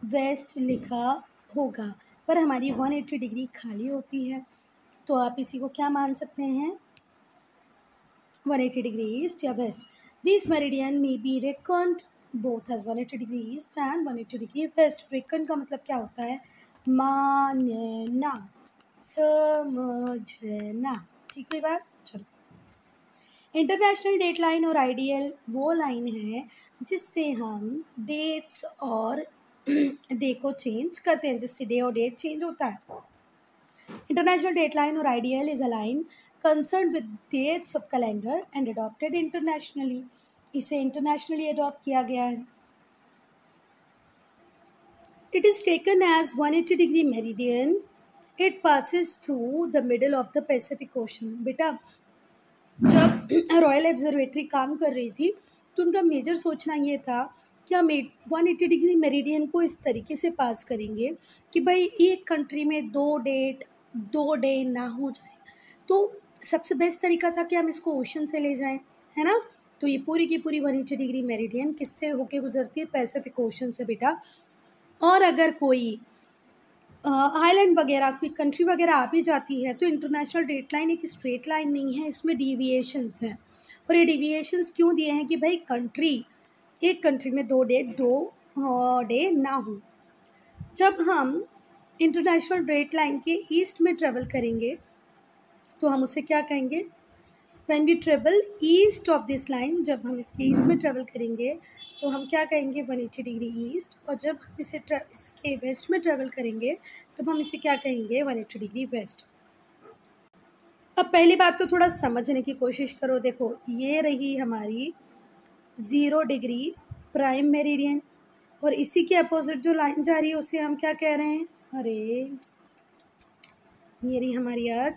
वेस्ट लिखा होगा, पर हमारी 180 डिग्री खाली होती है, तो आप इसी को क्या मान सकते हैं, 180 डिग्री ईस्ट या west. This meridian may be reckoned both as 180 degree east and 180 degree west. Reckon का मतलब क्या होता है, मानना, समझना। ठीक है बात, चलो। इंटरनेशनल डेट लाइन और आइडियल वो लाइन है जिससे हम डेट्स और डे को चेंज करते हैं, जिससे डे और डेट चेंज होता है। इंटरनेशनल डेट लाइन और ideal is a line concern with dates of calendar and adopted internationally. इसे इंटरनेशनली अडॉप्ट किया गया है। It is taken as 180 degree meridian. It passes through the middle of the Pacific Ocean. बेटा जब royal observatory काम कर रही थी तो उनका मेजर सोचना ये था कि हम 180 डिग्री मेरिडियन को इस तरीके से पास करेंगे कि भाई एक कंट्री में 2 डे ना हो जाए। तो सबसे बेस्ट तरीका था कि हम इसको ओशन से ले जाएं, है ना। तो ये पूरी की पूरी 180 डिग्री मेरिडियन किससे होके गुजरती है, पैसिफिक ओशन से बेटा। और अगर कोई आइलैंड वगैरह, कोई कंट्री वगैरह आ भी जाती है तो इंटरनेशनल डेट लाइन एक स्ट्रेट लाइन नहीं है, इसमें डिविएशंस हैं। और ये डिविएशंस क्यों दिए हैं कि भाई एक कंट्री में 2 डे ना हो। जब हम इंटरनेशनल डेट लाइन के ईस्ट में ट्रेवल करेंगे तो हम उसे क्या कहेंगे, when we travel east of this line, जब हम इसके ईस्ट में ट्रेवल करेंगे तो हम क्या कहेंगे, 180 डिग्री ईस्ट। और जब हम इसके वेस्ट में ट्रेवल करेंगे तब हम इसे क्या कहेंगे, 180 डिग्री वेस्ट। अब पहली बात तो थोड़ा समझने की कोशिश करो। देखो ये रही हमारी 0 डिग्री प्राइम मेरिडियन, और इसी के अपोजिट जो लाइन जा रही है उसे हम क्या कह रहे हैं, अरे ये रही हमारी अर्थ,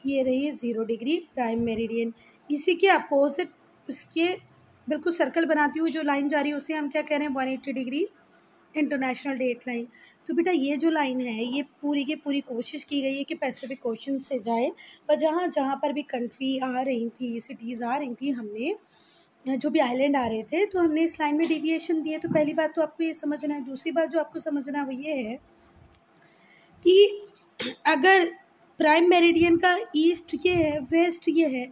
ये रही 0 डिग्री प्राइम मेरिडियन। इसी के अपोजिट उसके बिल्कुल सर्कल बनाती हुई जो लाइन जा रही है उसे हम क्या कह रहे हैं, 180 डिग्री इंटरनेशनल डेट लाइन। तो बेटा ये जो लाइन है ये पूरी की पूरी कोशिश की गई है कि पैसिफिक ओशन से जाए, पर जहाँ जहाँ पर भी कंट्री आ रही थी, सिटीज़ आ रही थी, हमने जो भी आइलैंड आ रहे थे तो हमने इस लाइन में डेविएशन दिए। तो पहली बात तो आपको ये समझना है। दूसरी बात जो आपको समझना है वो ये है कि अगर प्राइम मेरिडियन का ईस्ट ये है, वेस्ट ये है,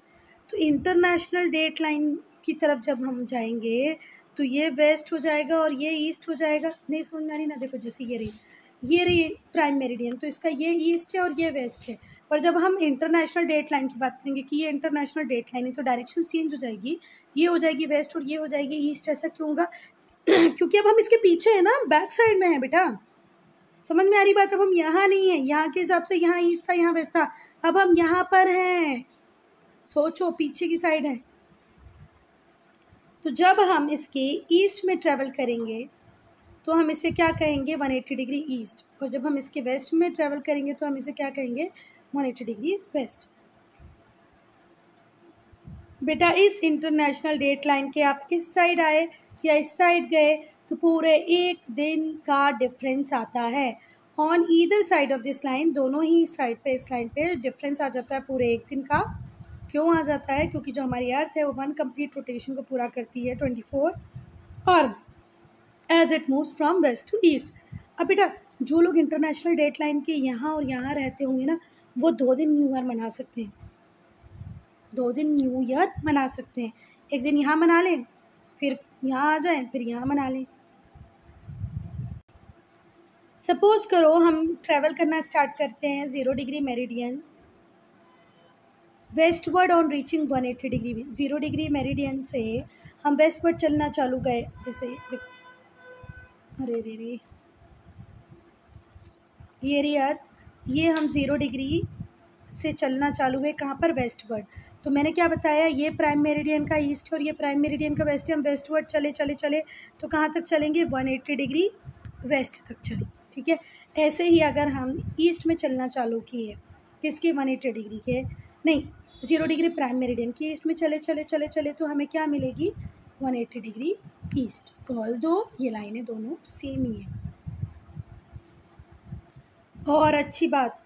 तो इंटरनेशनल डेट लाइन की तरफ जब हम जाएंगे तो ये वेस्ट हो जाएगा और ये ईस्ट हो जाएगा। नहीं समझ में आ रही ना? देखो जैसे ये रही प्राइम मेरिडियन, तो इसका ये ईस्ट है और ये वेस्ट है। पर जब हम इंटरनेशनल डेट लाइन की बात करेंगे कि ये इंटरनेशनल डेट लाइन है, तो डायरेक्शन चेंज हो जाएगी, ये हो जाएगी वेस्ट और ये हो जाएगी ईस्ट। ऐसा क्यों होगा? क्योंकि अब हम इसके पीछे है ना, बैक साइड में है बेटा। समझ में आ रही बात? अब हम यहाँ नहीं है, यहाँ के हिसाब से यहाँ ईस्ट था, यहाँ वेस्ट था, अब हम यहाँ पर हैं। सोचो, पीछे की साइड है। तो जब हम इसके ईस्ट में ट्रेवल करेंगे तो हम इसे क्या कहेंगे, 180 डिग्री ईस्ट। और जब हम इसके वेस्ट में ट्रेवल करेंगे तो हम इसे क्या कहेंगे, 180 डिग्री वेस्ट। बेटा इस इंटरनेशनल डेट लाइन के आप इस साइड आए या इस साइड गए तो पूरे एक दिन का डिफरेंस आता है। On either side of this line, दोनों ही साइड पे इस लाइन पे डिफरेंस आ जाता है पूरे एक दिन का। क्यों आ जाता है? क्योंकि जो हमारी अर्थ है वो 1 कंप्लीट रोटेशन को पूरा करती है 24 और as it moves from west to east. अब बेटा जो लोग इंटरनेशनल डेट लाइन के यहाँ और यहाँ रहते होंगे ना, वो 2 दिन न्यू ईयर मना सकते हैं। 2 दिन न्यू ईयर मना सकते हैं। एक दिन यहाँ मना लें, फिर यहाँ आ जाएं, फिर यहाँ मना लें। सपोज करो हम ट्रैवल करना स्टार्ट करते हैं 0 degree meridian westward on reaching 180 degree. 0 degree meridian से हम वेस्टवर्ड चलना चालू गए। जैसे अरे रे रे ये रही अर्थ, ये हम 0 डिग्री से चलना चालू हुए कहाँ पर, वेस्टवर्ड। तो मैंने क्या बताया, ये प्राइम मेरिडियन का ईस्ट और ये प्राइम मेरिडियन का वेस्ट है। हम वेस्टवर्ड चले चले चले तो कहाँ तक चलेंगे, 180 डिग्री वेस्ट तक चले। ठीक है, ऐसे ही अगर हम ईस्ट में चलना चालू किए, किसके, 180 डिग्री के, नहीं 0 डिग्री प्राइम मेरिडियन की ईस्ट में चले चले चले चले तो हमें क्या मिलेगी, 180 डिग्री ईस्ट। ऑल दो ये लाइनें दोनों सेम ही है। और अच्छी बात,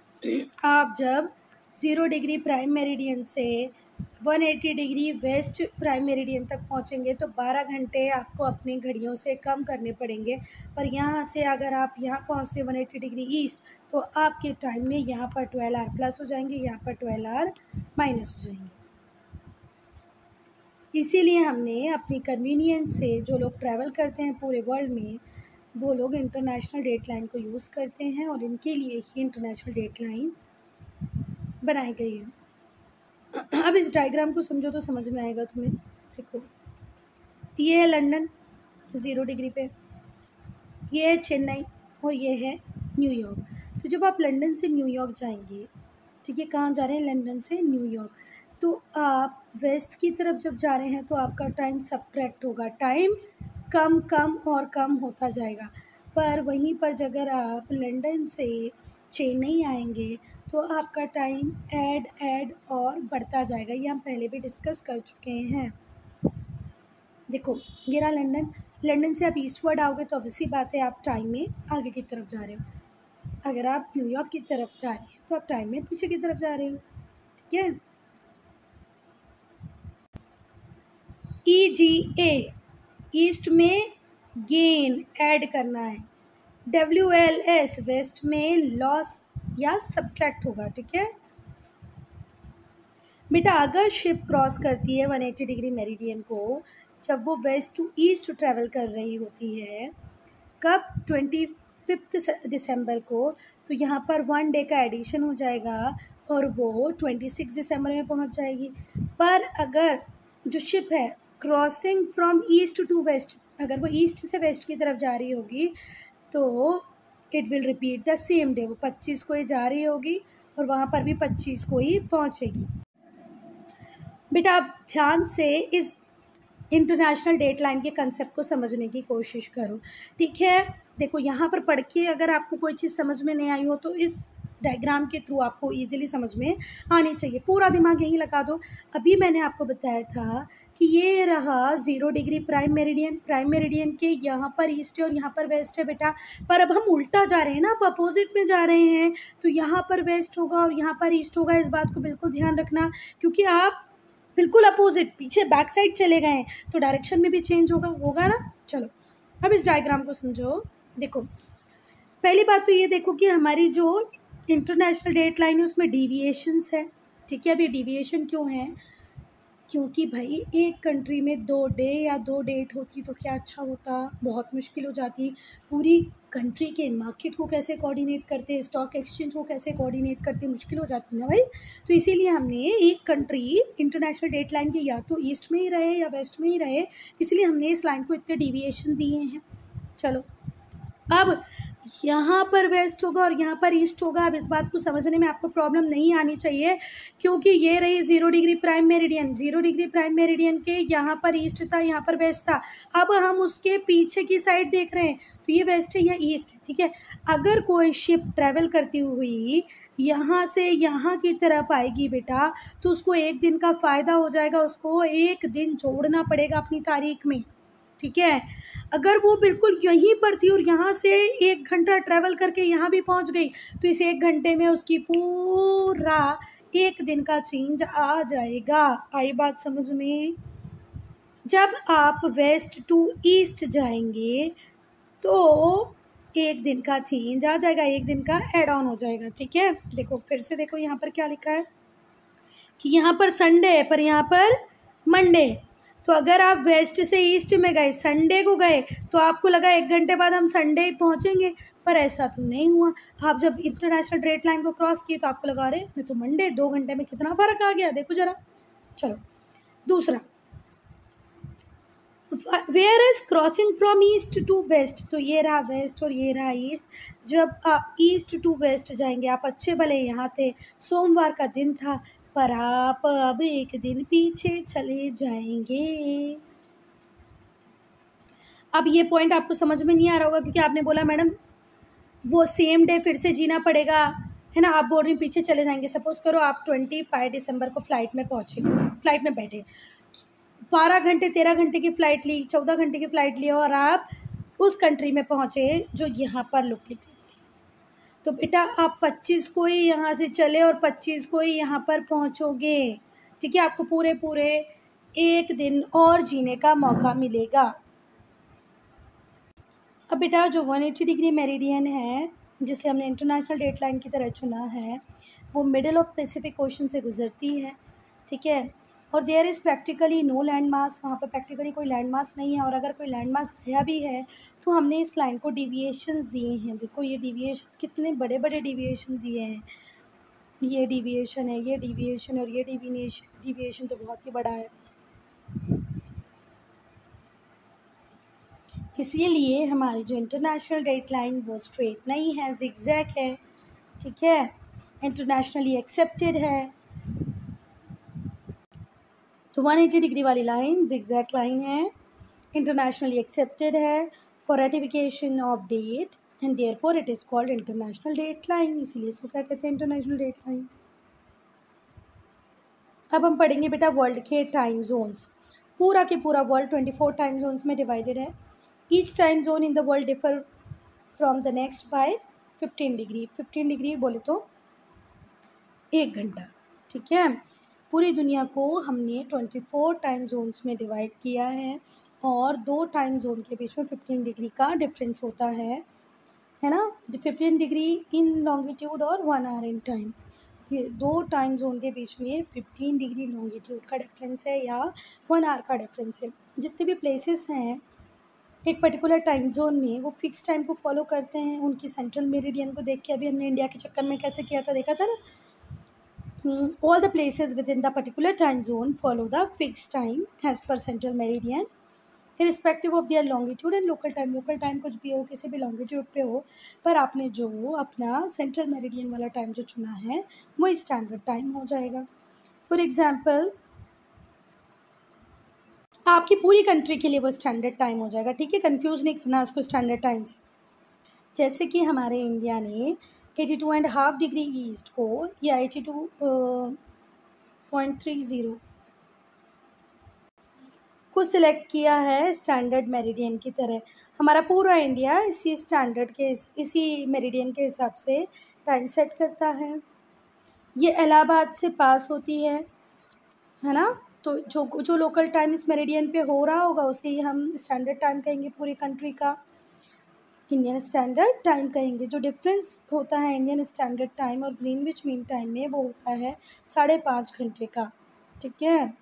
आप जब 0 डिग्री प्राइम मेरिडियन से 180 डिग्री वेस्ट प्राइम मेरिडियन तक पहुंचेंगे तो 12 घंटे आपको अपनी घड़ियों से कम करने पड़ेंगे। पर यहाँ से अगर आप यहाँ पहुँचते 180 डिग्री ईस्ट तो आपके टाइम में यहाँ पर 12 आवर प्लस हो जाएंगे, यहाँ पर 12 आवर माइनस हो जाएंगे। इसीलिए हमने अपनी कन्वीनियंस से, जो लोग ट्रैवल करते हैं पूरे वर्ल्ड में, वो लोग इंटरनेशनल डेट लाइन को यूज़ करते हैं और इनके लिए ही इंटरनेशनल डेट लाइन बनाई गई है। अब इस डायग्राम को समझो तो समझ में आएगा तुम्हें। देखो ये है लंदन 0 डिग्री पे, ये है चेन्नई और ये है न्यूयॉर्क। तो जब आप लंदन से न्यूयॉर्क जाएंगे, ठीक है, कहाँ जा रहे हैं, लंदन से न्यूयॉर्क, तो आप वेस्ट की तरफ जब जा रहे हैं तो आपका टाइम सब्ट्रैक्ट होगा, टाइम कम कम और कम होता जाएगा। पर वहीं पर अगर आप लंदन से चेन्नई आएंगे तो आपका टाइम ऐड और बढ़ता जाएगा। ये हम पहले भी डिस्कस कर चुके हैं। देखो ये रहा लंदन, लंदन से आप ईस्टवर्ड आओगे तो ऑब्वियसली बात है आप टाइम में आगे की तरफ जा रहे हो। अगर आप न्यूयॉर्क की तरफ जा रहे हैं तो आप टाइम में पीछे की तरफ जा रहे हो। ठीक है, EGA ईस्ट में गेन ऐड करना है, WLS वेस्ट में लॉस या सब्ट्रैक्ट होगा। ठीक है बेटा, अगर शिप क्रॉस करती है 180 डिग्री मेरिडियन को, जब वो वेस्ट टू ईस्ट ट्रैवल कर रही होती है, कब, 25 दिसंबर को, तो यहाँ पर 1 डे का एडिशन हो जाएगा और वो 26 दिसंबर में पहुँच जाएगी। पर अगर जो शिप है crossing from east to west, अगर वो ईस्ट से वेस्ट की तरफ जा रही होगी तो it will repeat the same day. वो 25 को ही जा रही होगी और वहाँ पर भी 25 को ही पहुँचेगी। बेटा आप ध्यान से इस इंटरनेशनल डेट लाइन के कंसेप्ट को समझने की कोशिश करो। ठीक है, देखो यहाँ पर पढ़ के अगर आपको कोई चीज़ समझ में नहीं आई हो तो इस डायग्राम के थ्रू आपको इजीली समझ में आनी चाहिए। पूरा दिमाग यहीं लगा दो। अभी मैंने आपको बताया था कि ये रहा 0 डिग्री प्राइम मेरिडियन के यहाँ पर ईस्ट है और यहाँ पर वेस्ट है बेटा। पर अब हम उल्टा जा रहे हैं ना, अब अपोजिट में जा रहे हैं, तो यहाँ पर वेस्ट होगा और यहाँ पर ईस्ट होगा। इस बात को बिल्कुल ध्यान रखना, क्योंकि आप बिल्कुल अपोजिट पीछे बैक साइड चले गए हैं तो डायरेक्शन में भी चेंज होगा ना। चलो अब इस डायग्राम को समझो। देखो, पहली बात तो ये देखो कि हमारी जो इंटरनेशनल डेट लाइन है उसमें डिविएशंस है। ठीक है, अभी डिविएशन क्यों है? क्योंकि भाई एक कंट्री में 2 डे या 2 डेट होती तो क्या अच्छा होता, बहुत मुश्किल हो जाती। पूरी कंट्री के मार्केट को कैसे कोऑर्डिनेट करते, स्टॉक एक्सचेंज को कैसे कोऑर्डिनेट करते, मुश्किल हो जाती ना भाई। तो इसीलिए हमने एक कंट्री इंटरनेशनल डेट लाइन के या तो ईस्ट में ही रहे या वेस्ट में ही रहे, इसलिए हमने इस लाइन को इतने डिविएशन दिए हैं। चलो, अब यहाँ पर वेस्ट होगा और यहाँ पर ईस्ट होगा। अब इस बात को समझने में आपको प्रॉब्लम नहीं आनी चाहिए, क्योंकि ये रही 0 degree prime meridian. 0 degree prime meridian के यहाँ पर ईस्ट था, यहाँ पर वेस्ट था। अब हम उसके पीछे की साइड देख रहे हैं तो ये वेस्ट है या ईस्ट है। ठीक है, अगर कोई शिप ट्रैवल करती हुई यहाँ से यहाँ की तरफ आएगी बेटा, तो उसको एक दिन का फ़ायदा हो जाएगा, उसको एक दिन जोड़ना पड़ेगा अपनी तारीख में। ठीक है, अगर वो बिल्कुल यहीं पर थी और यहाँ से 1 घंटा ट्रैवल करके यहाँ भी पहुँच गई, तो इस 1 घंटे में उसकी पूरा एक दिन का चेंज आ जाएगा। आई बात समझ में? जब आप वेस्ट टू ईस्ट जाएंगे तो एक दिन का चेंज आ जाएगा, एक दिन का एड ऑन हो जाएगा। ठीक है, देखो फिर से देखो यहाँ पर क्या लिखा है कि यहाँ पर संडे है पर यहाँ पर मंडे है। तो अगर आप वेस्ट से ईस्ट में गए, संडे को गए, तो आपको लगा 1 घंटे बाद हम संडे ही पहुँचेंगे, पर ऐसा तो नहीं हुआ। आप जब इंटरनेशनल डेट लाइन को क्रॉस किए तो आपको लगा, अरे मैं तो मंडे, 2 घंटे में कितना फ़र्क आ गया, देखो ज़रा। चलो दूसरा, where is crossing from east to west. तो ये रहा वेस्ट और ये रहा ईस्ट। जब आप ईस्ट टू वेस्ट जाएंगे, आप अच्छे भले यहाँ थे, सोमवार का दिन था, पर आप अब एक दिन पीछे चले जाएंगे। अब ये पॉइंट आपको समझ में नहीं आ रहा होगा, क्योंकि आपने बोला मैडम वो सेम डे फिर से जीना पड़ेगा, है ना। आप बोल रही पीछे चले जाएंगे। सपोज करो आप 25 दिसंबर को फ्लाइट में पहुँचे, फ्लाइट में बैठे, 12 घंटे 13 घंटे की फ़्लाइट ली, 14 घंटे की फ़्लाइट ली और आप उस कंट्री में पहुँचे जो यहाँ पर लोकेटेड थी। तो बेटा आप 25 को ही यहाँ से चले और 25 को ही यहाँ पर पहुँचोगे। ठीक है, आपको पूरे एक दिन और जीने का मौका मिलेगा। अब बेटा जो 180 डिग्री मेरिडियन है, जिसे हमने इंटरनेशनल डेट लाइन की तरह चुना है, वो मिडल ऑफ पैसिफिक ओशन से गुजरती है। ठीक है, और there is practically no land mass, वहाँ पर प्रैक्टिकली कोई लैंड मास नहीं है, और अगर कोई लैंड मास गया भी है तो हमने इस लाइन को डिविएशंस दिए हैं। देखो ये डिविएशंस कितने बड़े बड़े डिविएशन दिए हैं। ये डिविएशन है, ये डिविएशन और ये डिविएशन तो बहुत ही बड़ा है। इसीलिए हमारी जो इंटरनेशनल डेट लाइन वो स्ट्रेट नहीं है, जिगजैग है। ठीक है, इंटरनेशनली एक्सेप्टेड है। तो 180 डिग्री वाली लाइन जिगजैग लाइन है, इंटरनेशनली एक्सेप्टेड है for ratification of date, and therefore it is called international date line. इसीलिए इसको क्या कहते हैं, इंटरनेशनल डेट लाइन। अब हम पढ़ेंगे बेटा वर्ल्ड के टाइम जोन्स। पूरा के पूरा वर्ल्ड 24 टाइम जोन्स में डिवाइडेड है। Each time zone in the world differ from the next by 15 degree. 15 degree बोले तो 1 घंटा। ठीक है, पूरी दुनिया को हमने 24 टाइम जोन्स में डिवाइड किया है, और 2 टाइम जोन के बीच में 15 डिग्री का डिफरेंस होता है ना। 15 डिग्री इन लॉन्गिट्यूड और 1 आवर इन टाइम। ये 2 टाइम जोन के बीच में 15 डिग्री लॉन्गिट्यूड का डिफरेंस है या 1 आवर का डिफरेंस है। जितने भी प्लेसेस हैं एक पर्टिकुलर टाइम जोन में, वो फिक्स टाइम को फॉलो करते हैं। उनकी सेंट्रल मेरिडियन को देख के अभी हमने इंडिया के चक्कर में कैसे किया था, देखा था ना। All the places within the particular time zone follow the fixed time as per central meridian, irrespective of their longitude and local time. Local time कुछ भी हो, किसी भी longitude पे हो, पर आपने जो अपना central meridian वाला टाइम जो चुना है वो स्टैंडर्ड टाइम हो जाएगा। फॉर एग्जाम्पल आपकी पूरी कंट्री के लिए वो स्टैंडर्ड टाइम हो जाएगा। ठीक है, कंफ्यूज नहीं करना उसको स्टैंडर्ड टाइम से। जैसे कि हमारे इंडिया ने 82.5 डिग्री ईस्ट को या 82.30 को सिलेक्ट किया है स्टैंडर्ड मेरिडियन की तरह। हमारा पूरा इंडिया इसी स्टैंडर्ड के इसी मेरिडियन के हिसाब से टाइम सेट करता है। ये इलाहाबाद से पास होती है ना। तो जो लोकल टाइम इस मेरिडियन पे हो रहा होगा उसे ही हम स्टैंडर्ड टाइम कहेंगे, पूरी कंट्री का इंडियन स्टैंडर्ड टाइम कहेंगे। जो डिफरेंस होता है इंडियन स्टैंडर्ड टाइम और ग्रीनविच मीन टाइम में वो होता है 5.5 घंटे का। ठीक है,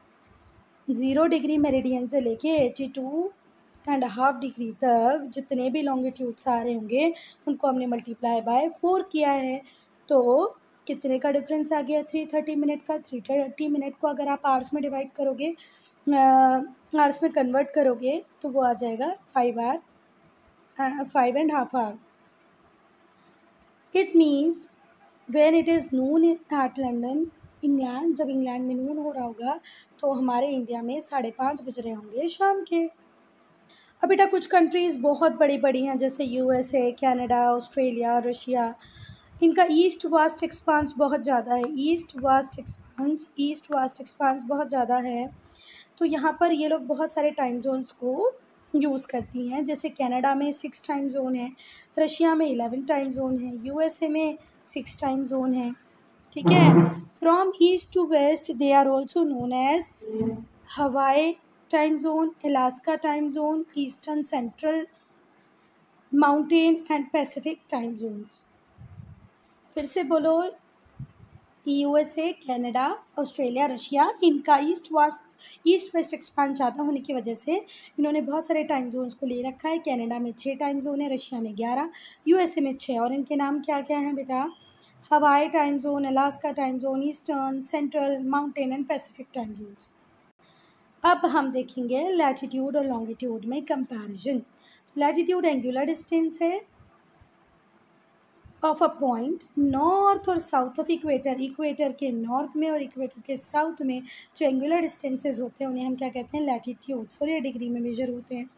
0 डिग्री मेरिडियन से लेके 82.5 डिग्री तक जितने भी लॉन्गिट्यूड्स आ रहे होंगे उनको हमने मल्टीप्लाई बाय 4 किया है। तो कितने का डिफरेंस आ गया? 330 मिनट का। 330 मिनट को अगर आप आवर्स में डिवाइड करोगे, आवर्स में कन्वर्ट करोगे तो वो आ जाएगा 5.5 hour. It means when it is noon at London England, जब इंग्लैंड में नून हो रहा होगा तो हमारे इंडिया में 5:30 बज रहे होंगे शाम के। अब बेटा कुछ कंट्रीज़ बहुत बड़ी बड़ी हैं जैसे USA, कनाडा, ऑस्ट्रेलिया, रशिया। इनका ईस्ट वास्ट एक्सपांस बहुत ज़्यादा है। ईस्ट वास्ट एक्सपांस बहुत ज़्यादा है। तो यहाँ पर ये लोग बहुत सारे टाइम जोन्स को यूज़ करती हैं। जैसे कनाडा में 6 टाइम जोन है, रशिया में 11 टाइम जोन है, USA में 6 टाइम जोन है। ठीक है, from east to west they are also known as Hawaii time zone, Alaska time zone, eastern central, mountain and Pacific time zones. फिर से बोलो, USA, कनाडा, ऑस्ट्रेलिया, रशिया, इनका east west expand ज़्यादा होने की वजह से इन्होंने बहुत सारे टाइम जोन्स को ले रखा है। कनाडा में 6 टाइम जोन है, रशिया में 11, USA में 6। और इनके नाम क्या क्या हैं बेटा? हवाई time zone, Alaska time zone, eastern, central, mountain and Pacific time Jones. अब हम देखेंगे लैटिट्यूड और लॉन्गिट्यूड में कंपैरिजन। लैटिट्यूड एंगुलर डिस्टेंस है ऑफ अ पॉइंट नॉर्थ और साउथ ऑफ इक्वेटर। इक्वेटर के नॉर्थ में और इक्वेटर के साउथ में जो एंगुलर डिस्टेंसेज होते हैं उन्हें हम क्या कहते हैं? लैटिट्यूड्स। और ये डिग्री में मेजर होते हैं।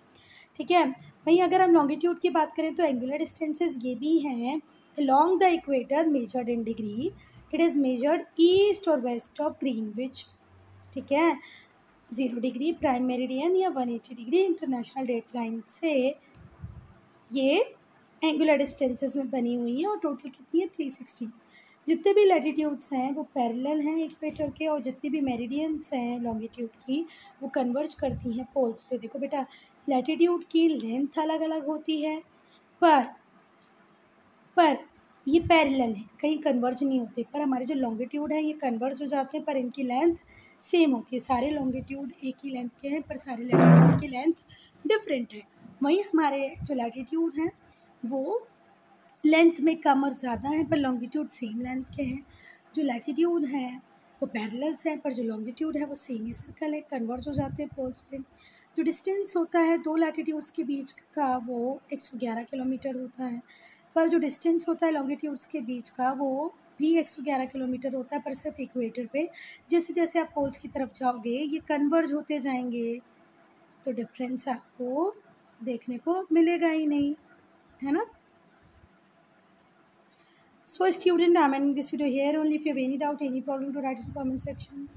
ठीक है, वहीं अगर हम लॉन्गिट्यूड की बात करें तो एंगुलर डिस्टेंसेज ये भी हैं along the equator measured in degree. It is measured east और west of Greenwich. ठीक है, 0 डिग्री प्राइम मेरिडियन या 180 डिग्री इंटरनेशनल डेट लाइन से ये एंगुलर डिस्टेंसेस में बनी हुई है। और टोटल कितनी है? 360। जितने भी लैटिट्यूड्स हैं वो पैरेलल हैं इक्वेटर के, और जितनी भी मेरिडियंस हैं लॉन्गिट्यूड की वो कन्वर्ज करती हैं पोल्स पे। देखो बेटा, लैटिट्यूड की लेंथ अलग अलग होती है पर ये पैरेलल है, कहीं कन्वर्ज नहीं होते। पर हमारे जो लॉन्गिट्यूड है ये कन्वर्ज हो जाते हैं पर इनकी लेंथ सेम होती है। सारे लॉन्गिट्यूड एक ही लेंथ के हैं पर सारे लैटिट्यूड की लेंथ डिफरेंट है। वहीं हमारे जो लैटिट्यूड हैं वो लेंथ में कम और ज़्यादा हैं पर लॉन्गिट्यूड सेम लेंथ के हैं। जो लैटिट्यूड हैं वो पैरेलल्स हैं पर जो लॉन्गिट्यूड है वो सेम ही सर्कल है, कन्वर्ज हो जाते हैं पोल्स पे। जो डिस्टेंस होता है दो लैटिट्यूड्स के बीच का वो 111 किलोमीटर होता है, पर जो डिस्टेंस होता है लॉन्गिट्यूड्स के बीच का वो भी 111 किलोमीटर होता है, पर सिर्फ इक्वेटर पे। जैसे जैसे आप पोल्स की तरफ जाओगे ये कन्वर्ज होते जाएंगे तो डिफरेंस आपको देखने को मिलेगा ही नहीं, है ना। So student, I'm ending this video here. Only if you have any doubt, any problem, to write in the comment section.